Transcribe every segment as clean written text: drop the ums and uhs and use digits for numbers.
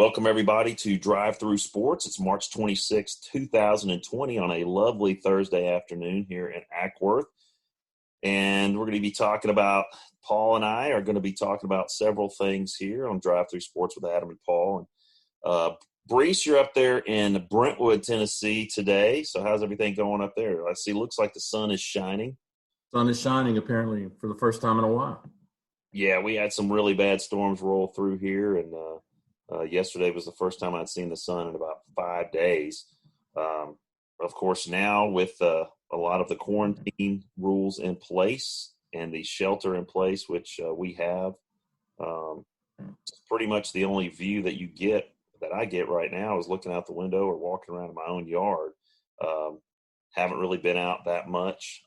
Welcome, everybody, to Drive Through Sports. It's March 26, 2020 on a lovely Thursday afternoon here in Ackworth. And we're going to be talking about, Paul and I are going to be talking about several things here on Drive Through Sports with Adam and Paul. And Brees, you're up there in Brentwood, Tennessee today. So how's everything going up there? I see, looks like the sun is shining. Sun is shining, apparently, for the first time in a while. Yeah, we had some really bad storms roll through here, and yesterday was the first time I'd seen the sun in about 5 days. Of course, now with a lot of the quarantine rules in place and the shelter in place, which we have, it's pretty much the only view that I get right now is looking out the window or walking around in my own yard. Haven't really been out that much.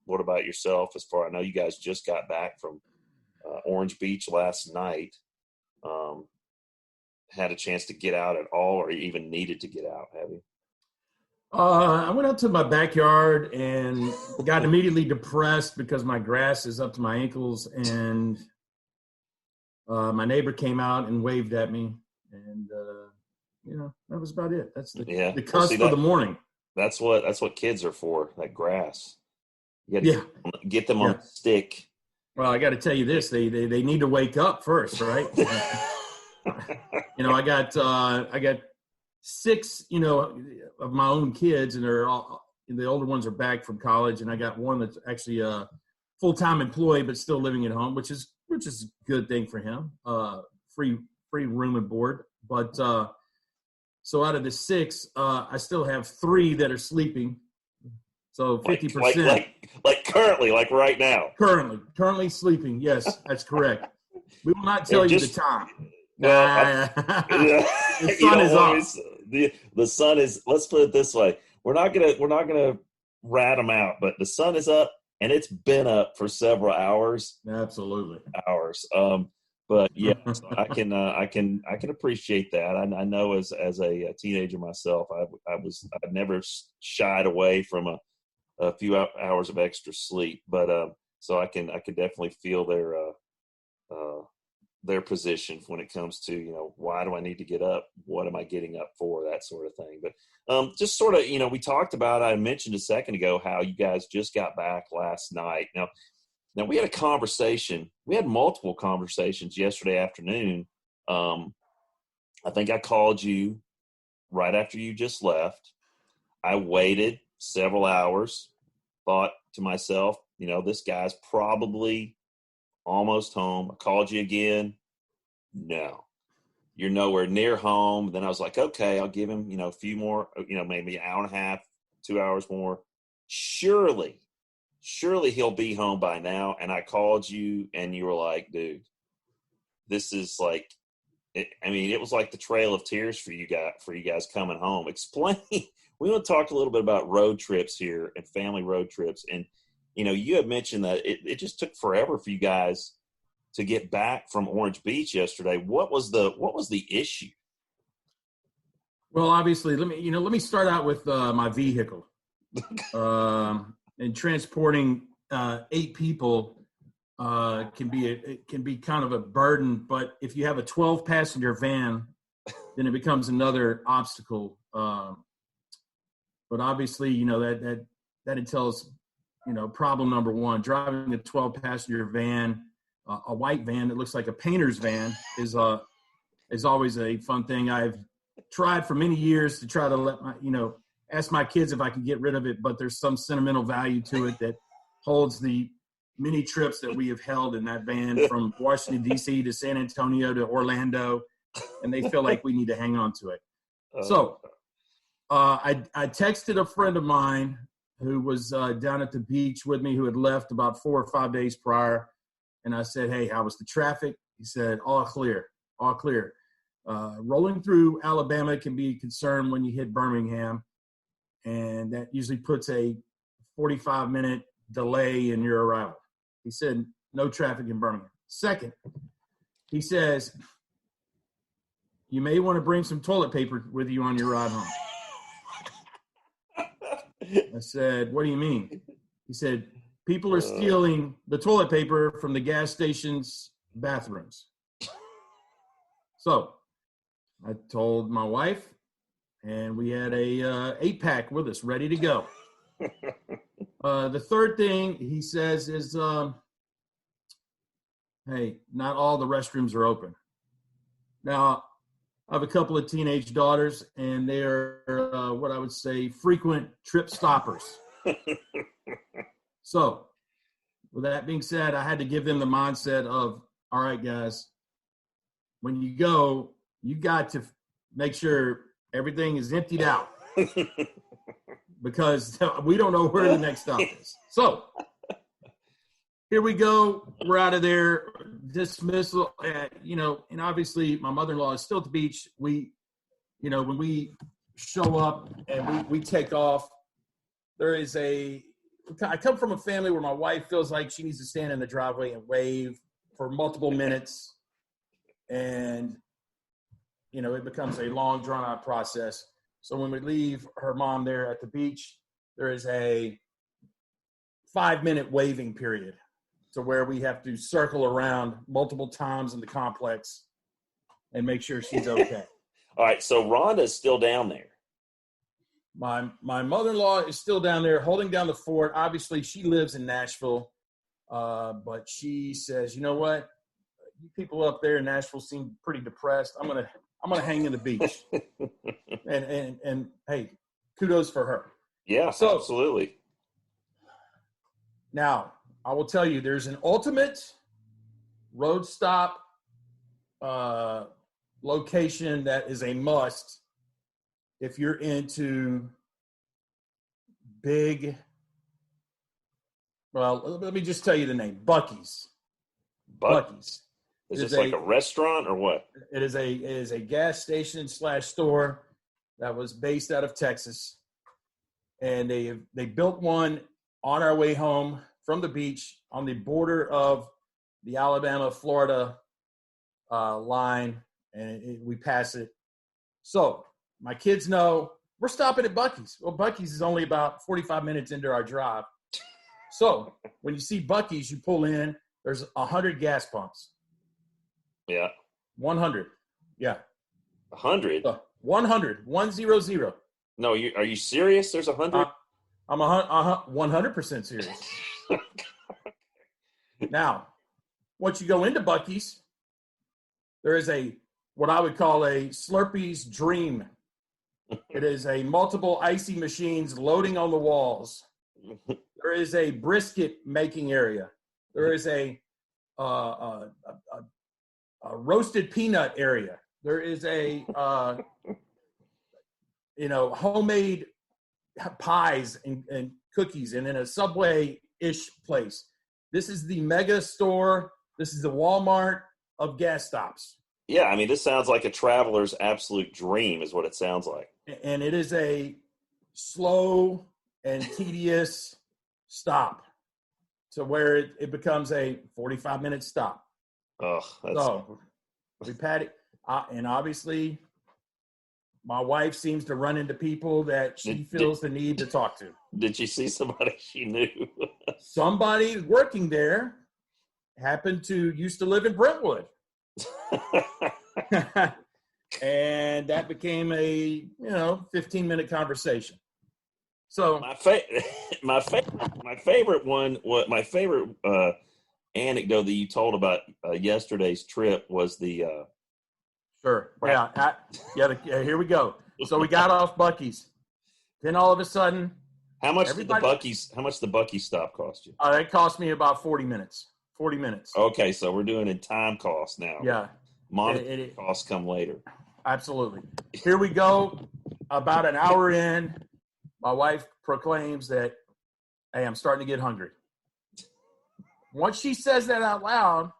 What about yourself? I know you guys just got back from Orange Beach last night. Had a chance to get out at all, or even needed to get out, have you? I went out to my backyard and got immediately depressed because my grass is up to my ankles, and my neighbor came out and waved at me, and that was about it. That's the cusp of the morning. That's what kids are for, that grass. You got to get them on a stick. Well, I got to tell you this: they need to wake up first, right? I got 6, of my own kids, and the older ones are back from college, and I got one that's actually a full-time employee but still living at home, which is a good thing for him. Free room and board. But so out of the 6, I still have 3 that are sleeping. So 50%. Like currently, like right now. Currently sleeping. Yes, that's correct. We will not tell you the time. The sun is up. The sun is. Let's put it this way: we're not gonna rat them out, but the sun is up, and it's been up for several hours. Absolutely, hours. But yeah, so I can appreciate that. I know as a teenager myself, I never shied away from a few hours of extra sleep, but so I can definitely feel their position when it comes to, why do I need to get up? What am I getting up for? That sort of thing. But just sort of, we talked about, I mentioned a second ago how you guys just got back last night. Now we had a conversation. We had multiple conversations yesterday afternoon. I think I called you right after you just left. I waited several hours, thought to myself, this guy's probably almost home. I called you again. No, you're nowhere near home. Then I was like, okay, I'll give him, a few more, maybe an hour and a half, 2 hours more. Surely he'll be home by now. And I called you and you were like, dude, this is like, it was like the Trail of Tears for you guys coming home. Explain. We want to talk a little bit about road trips here and family road trips. And, you had mentioned that it just took forever for you guys to get back from Orange Beach yesterday. What was the issue? Well, obviously, let me start out with my vehicle. And transporting 8 people can be kind of a burden. But if you have a 12-passenger van, then it becomes another obstacle. But obviously, that entails, problem number one. Driving a 12-passenger van, a white van that looks like a painter's van, is always a fun thing. I've tried for many years to try to ask my kids if I can get rid of it, but there's some sentimental value to it that holds the many trips that we have held in that van from Washington, D.C. to San Antonio to Orlando, and they feel like we need to hang on to it. So I texted a friend of mine who was down at the beach with me, who had left about 4 or 5 days prior, and I said, hey, how was the traffic? He said, all clear. Rolling through Alabama can be a concern when you hit Birmingham, and that usually puts a 45-minute delay in your arrival. He said, no traffic in Birmingham. Second, he says, you may want to bring some toilet paper with you on your ride home. I said, what do you mean? He said, people are stealing the toilet paper from the gas station's bathrooms. So I told my wife, and we had a 8-pack with us ready to go. The third thing he says is, hey, not all the restrooms are open. Now, I have a couple of teenage daughters, and they are what I would say frequent trip stoppers. So, with that being said, I had to give them the mindset of, all right, guys, when you go, you got to make sure everything is emptied out because we don't know where the next stop is. So, here we go. We're out of there. Dismissal, and obviously my mother-in-law is still at the beach. We, when we show up and we take off, I come from a family where my wife feels like she needs to stand in the driveway and wave for multiple minutes. And, it becomes a long, drawn-out process. So when we leave her mom there at the beach, there is a 5-minute waving period to where we have to circle around multiple times in the complex and make sure she's okay. All right, so Rhonda's still down there. My mother-in-law is still down there holding down the fort. Obviously, she lives in Nashville, but she says, you know what? You people up there in Nashville seem pretty depressed. I'm gonna hang in the beach. and hey, kudos for her. Yeah, so, absolutely. Now, I will tell you, there's an ultimate road stop location that is a must if you're into big, well, let me just tell you the name, Buc-ee's. Buc-ee's. Is this like a restaurant or what? It is a gas station / store that was based out of Texas. And they built one on our way home from the beach on the border of the Alabama-Florida line, and we pass it. So my kids know we're stopping at Buc-ee's. Well, Buc-ee's is only about 45 minutes into our drive. So when you see Buc-ee's, you pull in, there's 100 gas pumps. Yeah. 100. Yeah. 100? 100. 100. No, are you serious? There's 100? I'm 100% serious. Now, once you go into Buc-ee's, there is what I would call a Slurpee's dream. It is a multiple icy machines loading on the walls. There is a brisket making area. There is a roasted peanut area. There is a homemade pies and cookies, and in a Subway-ish place. This is the mega store. This is the Walmart of gas stops. Yeah, I mean, this sounds like a traveler's absolute dream is what it sounds like. And it is a slow and tedious stop to where it becomes a 45-minute stop. Oh, so we pat it. And obviously, my wife seems to run into people that she feels the need to talk to. Did you see somebody she knew? Somebody working there used to live in Brentwood. And that became a 15-minute conversation. So my favorite one, my favorite anecdote that you told about yesterday's trip was the sure. Yeah. Here we go. So we got off Buc-ee's. Then all of a sudden, how much did the Buc-ee's stop cost you? It cost me about 40 minutes. 40 minutes. Okay, so we're doing in time cost now. Yeah. Monetary costs come later. Absolutely. Here we go. About an hour in, my wife proclaims that, hey, I'm starting to get hungry. Once she says that out loud,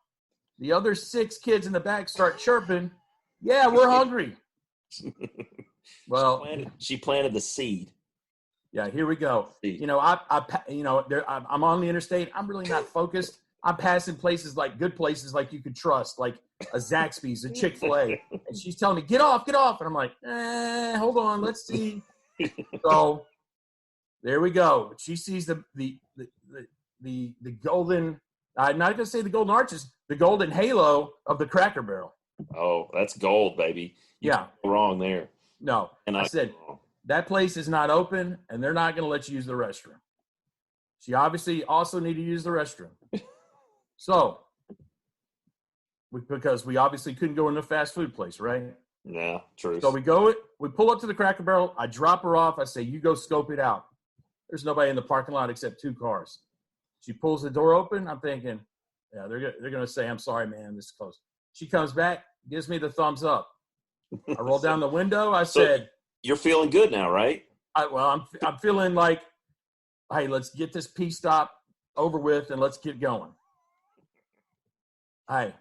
the other 6 kids in the back start chirping, yeah, we're hungry. Well, she planted the seed. Yeah, here we go. I'm on the interstate. I'm really not focused. I'm passing places good places like you could trust, like a Zaxby's, a Chick-fil-A. And she's telling me, get off. And I'm like, hold on, let's see. So there we go. She sees the golden, I'm not going to say the golden arches, the golden halo of the Cracker Barrel. Oh, that's gold, baby. You Yeah. can't go wrong there. No. And I I said, that place is not open, and they're not going to let you use the restroom. She obviously also needed to use the restroom. So, because we obviously couldn't go in the fast food place, right? yeah, true. So we pull up to the Cracker Barrel. I drop her off. I say, you go scope it out. There's nobody in the parking lot except 2 cars. She pulls the door open. I'm thinking, yeah, they're going to say, I'm sorry, man, this is closed. She comes back, gives me the thumbs up. I roll down the window. I said, you're feeling good now, right? I'm feeling like, hey, let's get this pee stop over with and let's get going. Hey,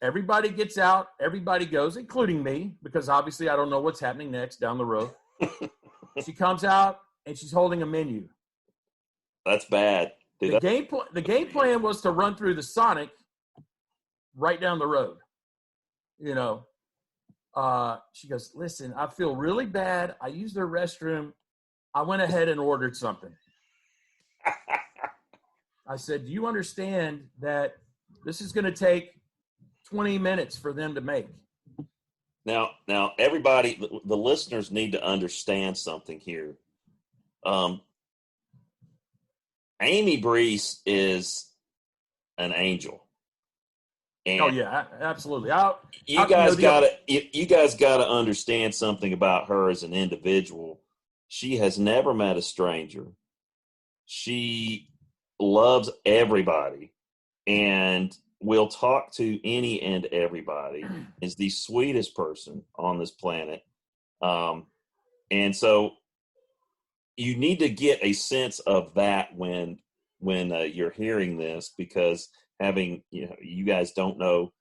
everybody gets out. Everybody goes, including me, because obviously I don't know what's happening next down the road. She comes out and she's holding a menu. That's bad. Dude, The game plan was to run through the Sonic right down the road. You know, she goes, listen, I feel really bad. I used their restroom. I went ahead and ordered something. I said, do you understand that this is going to take 20 minutes for them to make? Now, everybody, the listeners need to understand something here. Amy Brees is an angel. And oh yeah, absolutely. You guys got to understand something about her as an individual. She has never met a stranger. She loves everybody and will talk to any and everybody. Is the sweetest person on this planet. And so you need to get a sense of that when you're hearing this, because you guys don't know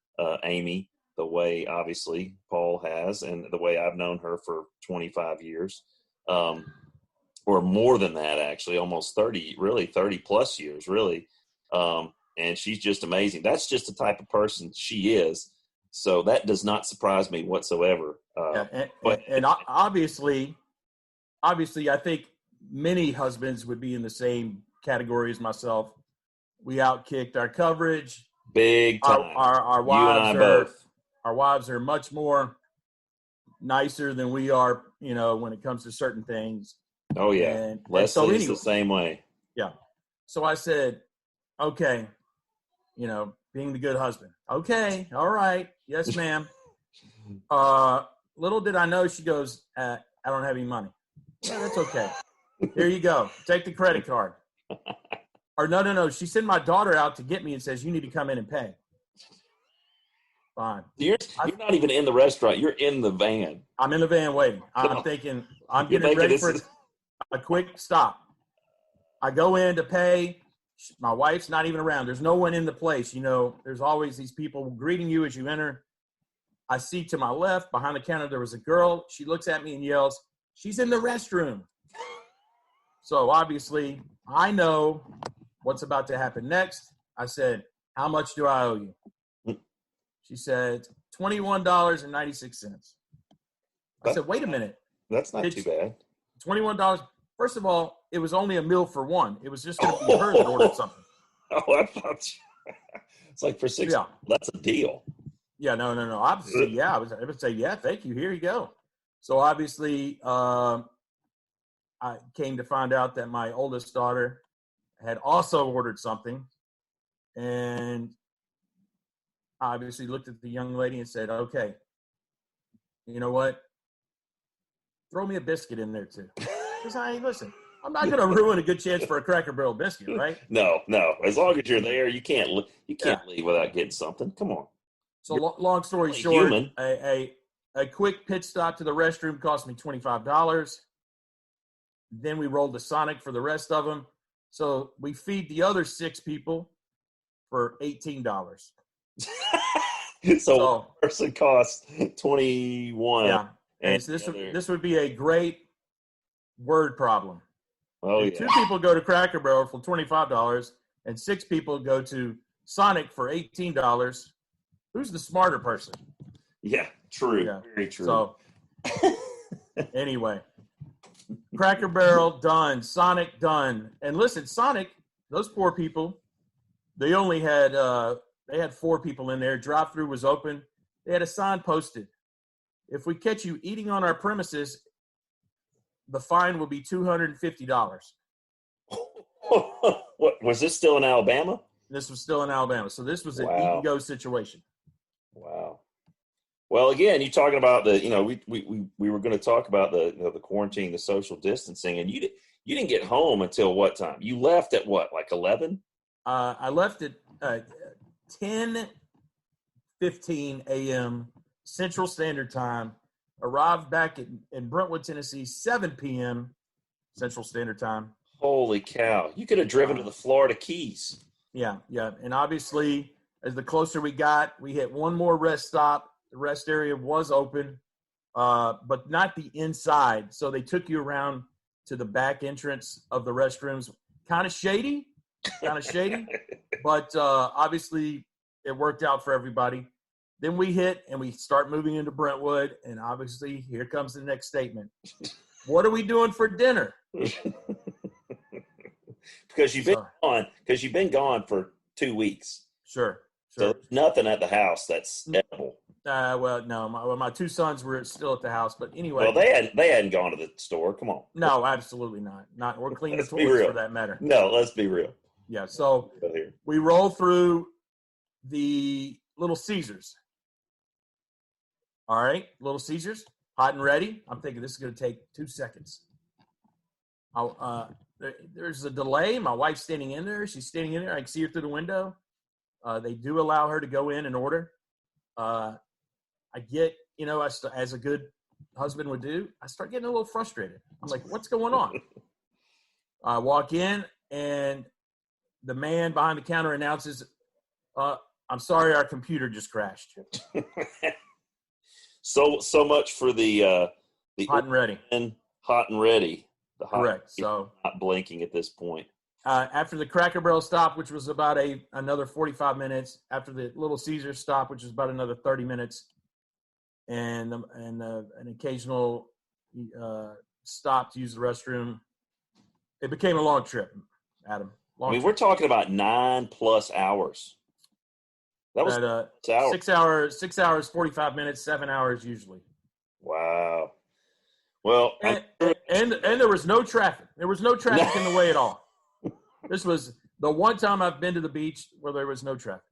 Amy the way obviously Paul has, and the way I've known her for 25 years, or more than that, actually, almost 30 plus years, really. And she's just amazing. That's just the type of person she is. So that does not surprise me whatsoever. And obviously, I think many husbands would be in the same category as myself. We outkicked our coverage. Big time. Our you and I both. Our wives are much more nicer than we are, when it comes to certain things. Oh yeah. And Leslie so anyway, is the same way. Yeah. So I said, okay, being the good husband. Okay. All right. Yes, ma'am. Little did I know, she goes, I don't have any money. Yeah, that's okay. Here you go. Take the credit card. Or no. She sent my daughter out to get me and says, you need to come in and pay. Fine. You're not even in the restaurant. You're in the van. I'm in the van waiting. I'm thinking, I'm getting ready for a quick stop. I go in to pay. My wife's not even around. There's no one in the place. There's always these people greeting you as you enter. I see to my left, behind the counter, there was a girl. She looks at me and yells, she's in the restroom. So obviously, I know what's about to happen next. I said, how much do I owe you? She said, $21.96. I said, wait a minute. That's not too bad. $21. First of all, it was only a meal for one. It was just going to be her that ordered something. Oh, I thought it's like for $6. Yeah. That's a deal. Yeah, no. Obviously, yeah. I would say, yeah, thank you. Here you go. So obviously, I came to find out that my oldest daughter had also ordered something, and I obviously looked at the young lady and said, okay, you know what? Throw me a biscuit in there too. Because listen, I'm not going to ruin a good chance for a Cracker Barrel biscuit, right? No. As long as you're there, you can't leave without getting something. Come on. So long story short, a quick pit stop to the restroom cost me $25. Then we rolled the Sonic for the rest of them. So we feed the other 6 people for $18. so one person costs $21. Yeah. And so this would be a great word problem. Oh, if 2 people go to Cracker Barrel for $25 and 6 people go to Sonic for $18, who's the smarter person? Yeah, true. Yeah. Very true. So anyway, Cracker Barrel done, Sonic done. And listen, Sonic, those poor people, they only had They had 4 people in there. Drive-through was open. They had a sign posted. If we catch you eating on our premises, the fine will be $250. What was this still in Alabama? This was still in Alabama. So this was an Wow. eat and go situation. Wow. Well, again, you're talking about we were going to talk about the quarantine, the social distancing, and you didn't get home until what time? You left at what, like 11? I left at 10:15 a.m. Central Standard Time. Arrived back in Brentwood, Tennessee, 7 p.m. Central Standard Time. Holy cow! You could have driven to the Florida Keys. Yeah. And obviously, as the closer we got, we hit one more rest stop. The rest area was open, but not the inside. So they took you around to the back entrance of the restrooms. Kind of shady, but obviously it worked out for everybody. Then we hit and we start moving into Brentwood, and obviously here comes the next statement. What are we doing for dinner? Because you've been gone for 2 weeks. Sure. So there's nothing at the house that's edible. Well, no, my 2 sons were still at the house, but anyway. Well, they hadn't gone to the store. Come on. No, absolutely not. Or clean the toilets for that matter. No, let's be real. Yeah, so we roll through the Little Caesars. All right, Little Caesars, hot and ready. I'm thinking this is going to take 2 seconds. There's a delay. My wife's standing in there. She's standing in there. I can see her through the window. They do allow her to go in and order. I get, as a good husband would do, I start getting a little frustrated. I'm like, what's going on? I walk in, and the man behind the counter announces, I'm sorry, our computer just crashed. So much for the hot and ready. Hot and ready. The hot Correct. So not blinking at this point. After the Cracker Barrel stop, which was about another 45 minutes, after the Little Caesar stop, which was about another 30 minutes, and an occasional stop to use the restroom, it became a long trip, Adam. We're talking about 9+ hours. That was 6 hours, 45 minutes, 7 hours usually. Wow. Well, and there was no traffic. There was no traffic in the way at all. This was the one time I've been to the beach where there was no traffic.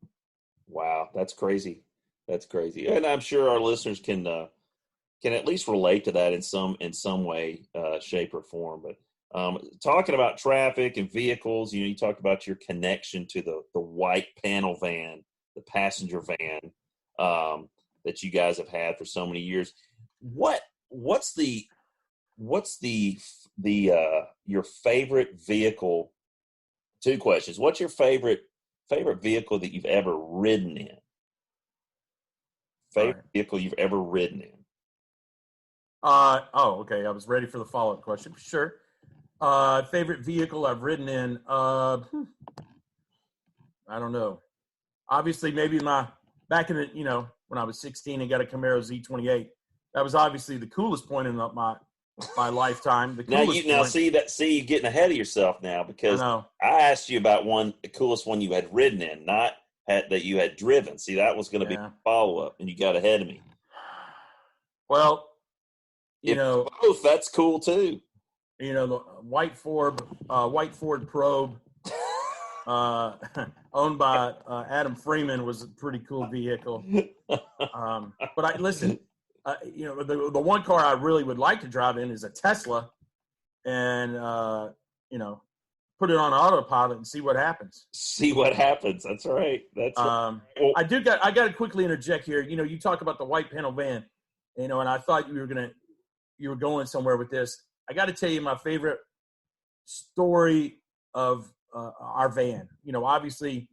Wow, that's crazy. That's crazy, and I'm sure our listeners can at least relate to that in some way, shape, or form. But talking about traffic and vehicles, you talked about your connection to the white panel van, the passenger van that you guys have had for so many years. What's your favorite vehicle? 2 questions. What's your favorite vehicle that you've ever ridden in? Vehicle you've ever ridden in? Okay. I was ready for the follow-up question. Sure. Favorite vehicle I've ridden in? I don't know. Obviously, maybe back in the, when I was 16 and got a Camaro Z28. That was obviously the coolest point in my lifetime. See you're getting ahead of yourself now, because I asked you about the coolest one you had ridden in, not that you had driven. See, that was going to be a follow-up, and you got ahead of me. Well, both, that's cool too. The white Ford Probe, owned by Adam Freeman, was a pretty cool vehicle. But listen. The one car I really would like to drive in is a Tesla, and put it on autopilot and see what happens. That's right. Right. I got to quickly interject here. You talk about the white panel van, and I thought you were going somewhere with this. I got to tell you my favorite story of our van. Obviously,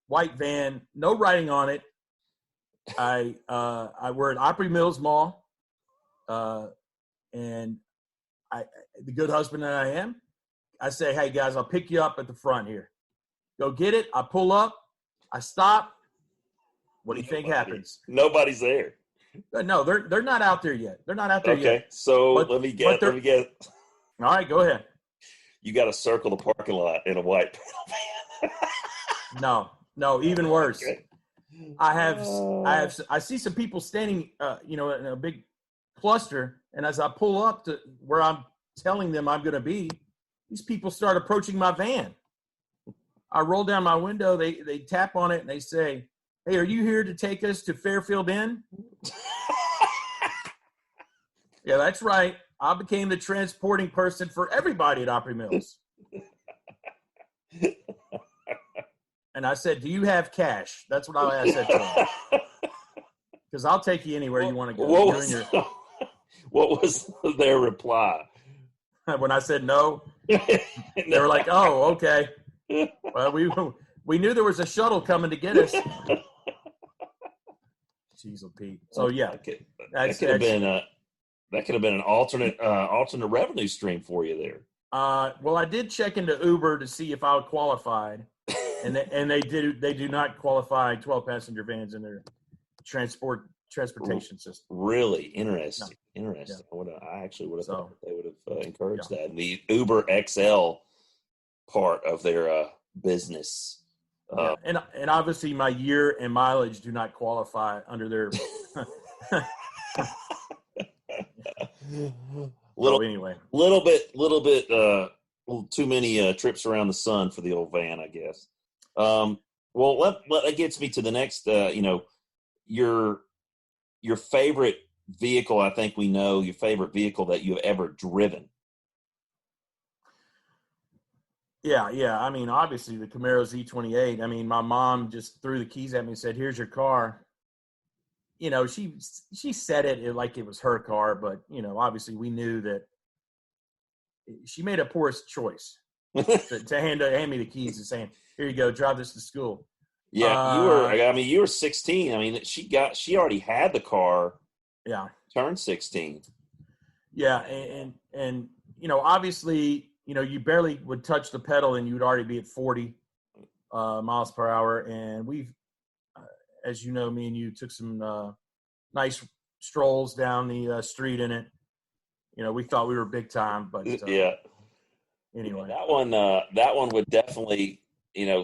white van, no writing on it. I were at Opry Mills Mall, and the good husband that I am, I say, hey guys, I'll pick you up at the front here. Go get it. I pull up. I stop. What do you think happens? Nobody's there. No, they're not out there yet. They're not out there yet. Okay, so let me get. All right, go ahead. You got to circle the parking lot in a white panel van. No, even worse. Okay. I see some people standing, in a big cluster. And as I pull up to where I'm telling them I'm going to be, these people start approaching my van. I roll down my window. They tap on it and they say, "Hey, are you here to take us to Fairfield Inn?" Yeah, that's right. I became the transporting person for everybody at Opry Mills. And I said, "Do you have cash?" That's what I said to him. Because I'll take you anywhere you want to go. What was their reply? When I said no, they were like, "Oh, okay." Well, we knew there was a shuttle coming to get us. Jeez, Pete. So yeah, that could have been an alternate revenue stream for you there. Well, I did check into Uber to see if I qualified, and they do not qualify 12-passenger vans in their transportation system. Really interesting. No. Interesting. Yeah. I actually would have thought they would have encouraged that. And the Uber XL part of their business. And obviously my year and mileage do not qualify under their. Little bit too many trips around the sun for the old van, I guess. Well, that gets me to the next. Your favorite vehicle. I think we know your favorite vehicle that you've ever driven. Yeah. I mean, obviously the Camaro Z28. I mean, my mom just threw the keys at me and said, "Here's your car." She said it like it was her car, but obviously we knew that she made a poor choice to hand me the keys and saying, "Here you go, drive this to school." Yeah, you were 16. I mean, she already had the car. Yeah, turned 16. Yeah, and obviously, you barely would touch the pedal and you'd already be at 40 miles per hour. And we've, as you know, me and you took some nice strolls down the street in it. We thought we were big time, but yeah. Anyway, that one would definitely,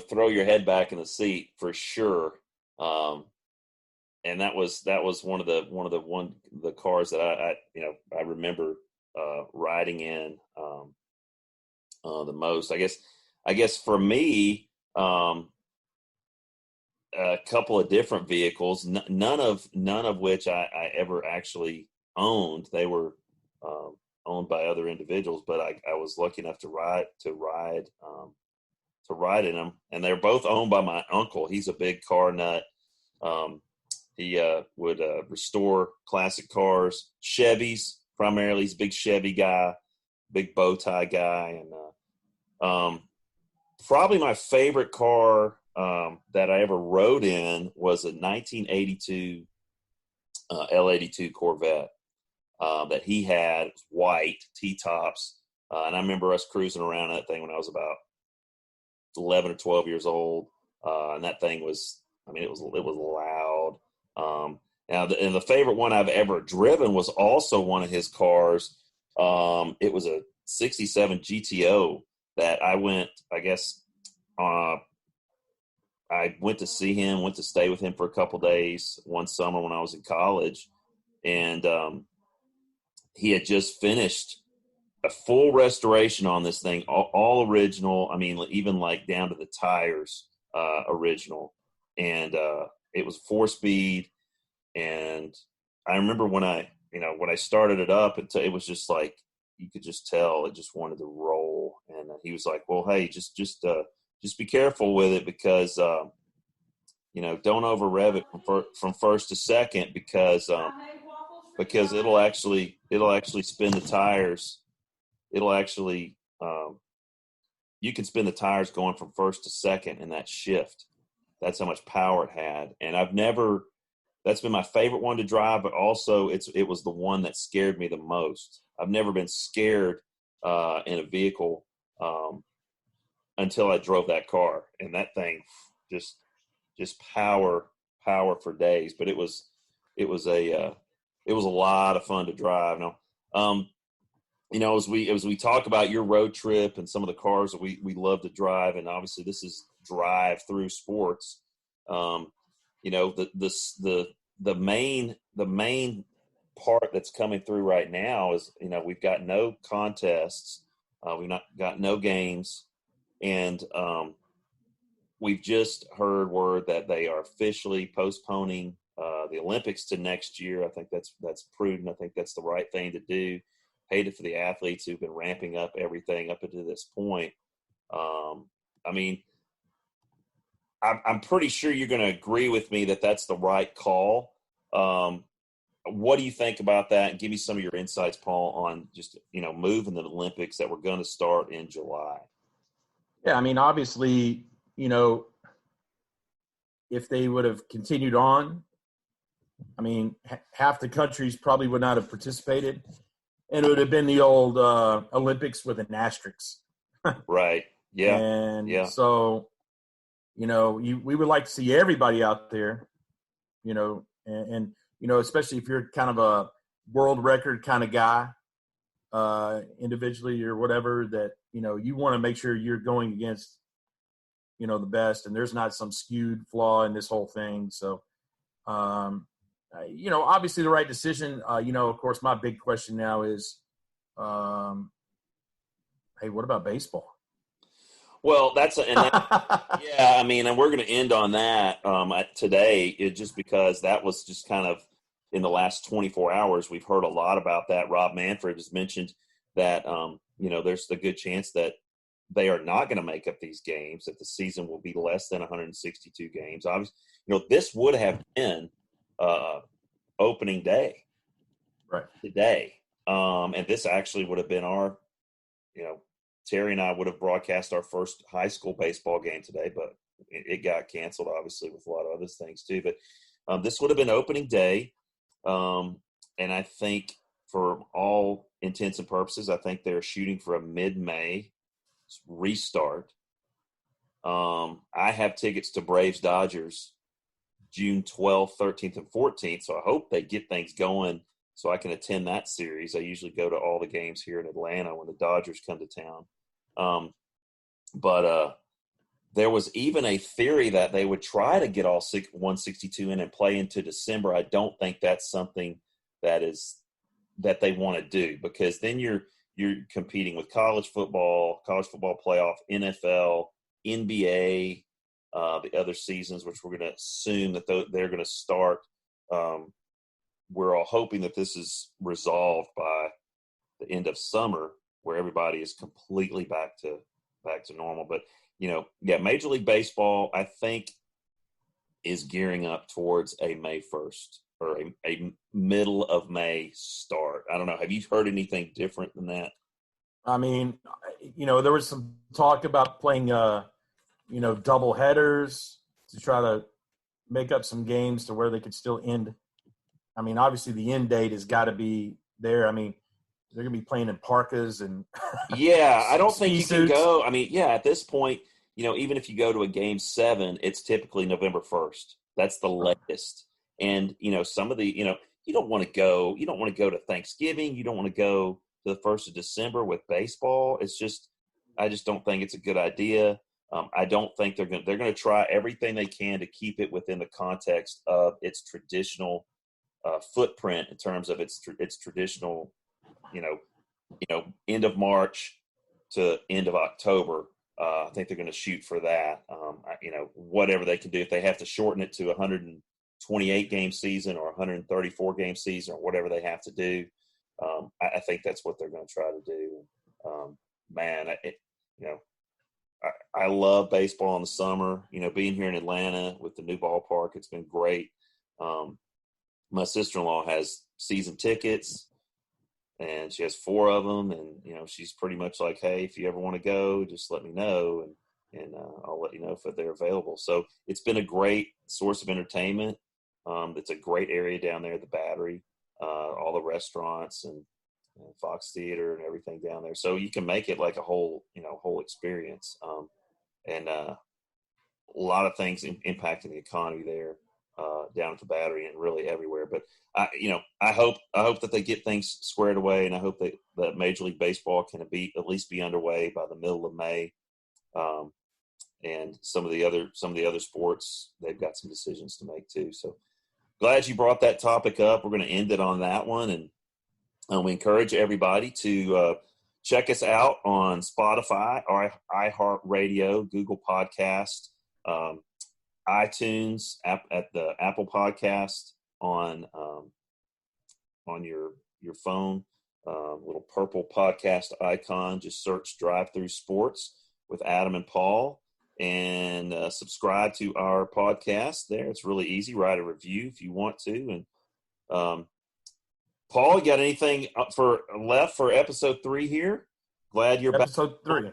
throw your head back in the seat for sure. And that was one of the cars that I remember riding in the most. I guess for me, a couple of different vehicles, none of which I ever actually owned. They were owned by other individuals, but I was lucky enough to ride in them, and they're both owned by my uncle. He's a big car nut. He would restore classic cars, Chevys primarily. He's a big Chevy guy, big bow tie guy, and probably my favorite car that I ever rode in was a 1982 L82 Corvette that he had. It was white, T-tops, and I remember us cruising around that thing when I was about 11 or 12 years old, and that thing was, it was loud. Now, the favorite one I've ever driven was also one of his cars. It was a 67 GTO that I went to see him, went to stay with him for a couple days one summer when I was in college. And he had just finished a full restoration on this thing, all original. Even like down to the tires, original. And it was 4-speed. And I remember when I started it up, it was just like, you could just tell it just wanted to roll. And he was like, "Well, hey, just be careful with it because, don't over rev it from first to second because it'll actually spin the tires. You can spin the tires going from first to second in that shift. That's how much power it had." And that's been my favorite one to drive, but also it was the one that scared me the most. I've never been scared in a vehicle until I drove that car, and that thing just power for days. But it was a lot of fun to drive. Now, as we talk about your road trip and some of the cars that we love to drive, and obviously this is drive through sports. the main part that's coming through right now is, we've got no contests, we've not got no games, and we've just heard word that they are officially postponing the Olympics to next year. I think that's prudent. I think that's the right thing to do. Paid it for the athletes who've been ramping up everything up until this point. I mean, I'm pretty sure you're going to agree with me that that's the right call. What do you think about that? And give me some of your insights, Paul, on just, moving the Olympics that we're going to start in July. Yeah, I mean, obviously, if they would have continued on, I mean, half the countries probably would not have participated, and it would have been the old Olympics with an asterisk. Right. Yeah. And so, we would like to see everybody out there, and especially if you're kind of a world record kind of guy, individually or whatever, that, you want to make sure you're going against, the best, and there's not some skewed flaw in this whole thing. So, obviously the right decision. Of course, my big question now is, hey, what about baseball? Well, yeah, I mean, and we're going to end on that today, just because that was just kind of in the last 24 hours. We've heard a lot about that. Rob Manfred has mentioned that, there's the good chance that they are not going to make up these games, that the season will be less than 162 games. Obviously, this would have been opening day right today. And this actually would have been our, Terry and I would have broadcast our first high school baseball game today, but it got canceled, obviously, with a lot of other things too. But this would have been opening day. And I think for all intents and purposes, I think they're shooting for a mid-May restart. I have tickets to Braves-Dodgers June 12th, 13th, and 14th, so I hope they get things going so I can attend that series. I usually go to all the games here in Atlanta when the Dodgers come to town. But there was even a theory that they would try to get all 162 in and play into December. I don't think that's something that they want to do, because then you're competing with college football playoff, NFL, NBA, the other seasons, which we're going to assume that they're going to start. We're all hoping that this is resolved by the end of summer, where everybody is completely back to normal. But, Major League Baseball, I think, is gearing up towards a May 1st or a middle of May start. I don't know. Have you heard anything different than that? I mean, there was some talk about playing, double headers to try to make up some games to where they could still end. I mean, obviously the end date has got to be there. I mean, they're going to be playing in parkas and yeah, I don't think you suits. can go. I mean, yeah, at this point, even if you go to a game 7, it's typically November 1st. That's the latest. And, some of the, you don't want to go to Thanksgiving. You don't want to go to the 1st of December with baseball. I just don't think it's a good idea. I don't think they're going to try everything they can to keep it within the context of its traditional footprint in terms of its traditional, end of March to end of October. I think they're going to shoot for that. Whatever they can do, if they have to shorten it to 128 game season or 134 game season or whatever they have to do, I think that's what they're going to try to do. I love baseball in the summer. Being here in Atlanta with the new ballpark, it's been great. My sister-in-law has season tickets, and she has 4 of them. And, she's pretty much like, hey, if you ever want to go, just let me know. And I'll let you know if they're available. So it's been a great source of entertainment. It's a great area down there, the Battery, all the restaurants and Fox Theater and everything down there. So you can make it like a whole experience. And a lot of things impacting the economy there. Down at the Battery and really everywhere. But I hope that they get things squared away, and I hope that Major League Baseball can at least be underway by the middle of May. and some of the other sports, they've got some decisions to make too. So glad you brought that topic up. We're going to end it on that one, and we encourage everybody to check us out on Spotify, or iHeartRadio, Google Podcast, iTunes, at the Apple Podcast on your phone. Little purple podcast icon. Just search Drive Through Sports with Adam and Paul, and subscribe to our podcast there. It's really easy. Write a review if you want to. And Paul, you got anything left for episode 3 here? Glad you're episode back. 3.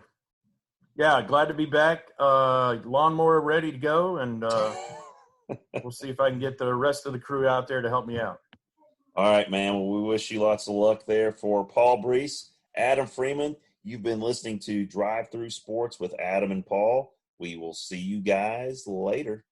Yeah, glad to be back. Lawnmower ready to go, and we'll see if I can get the rest of the crew out there to help me out. All right, man. Well, we wish you lots of luck there. For Paul Brees, Adam Freeman, you've been listening to Drive Through Sports with Adam and Paul. We will see you guys later.